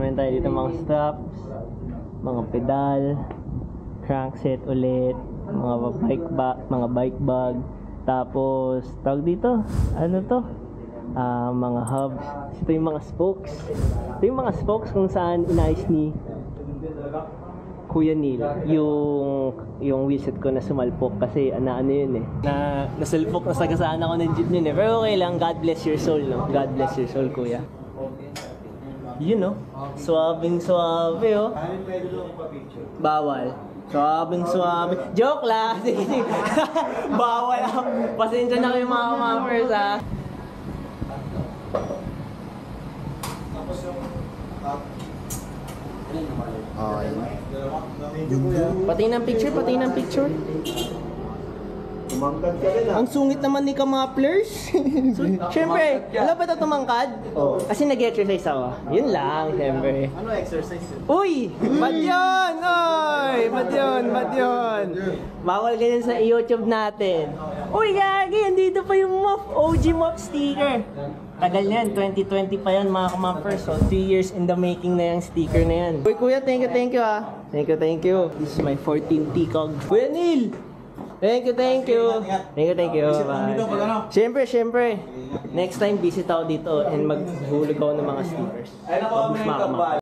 Meron tayo dito mga straps, mga pedal, crankset ulit, mga bike bag, tapos tawag dito, ano to? Mga hubs. Ito yung mga spokes. Ito yung mga spokes kung saan inayos ni Kuya Neil yung wheelset ko na sumalpok kasi ano yun eh. Nasalpok na sagasaan ako ng jeep yun eh. Pero okay lang, God bless your soul, no? God bless your soul, Kuya. Yun no? Suabing suabe oh. Bawal. Suabing suabe. Joke lang! Bawal ako. Pasensya na kayo mga kamamers ha. Pati ng picture. Tumangkad ka rin Ang sungit naman ni Kamaplers. Siyempre, wala ba ito tumangkad? Oo. Kasi nag-exercise ako. Yun lang, siyempre. Ano exercise yun? Uy! Ba't yun? Oy! Ba't yun? Bawal ganyan sa YouTube natin. Uy, gagi! Andito pa yung MOF. OG MOF sticker. Tagal yan. 2020 pa yan mga kamampers. So, 3 years in the making na yung sticker na yan. Uy, kuya, thank you ah. Thank you. This is my 14 T-Cog. Kuya Neil! Thank you. Bye. Siyempre. Next time, visit ako dito and maghulog ako ng mga stickers. Ay, naku, may kabal.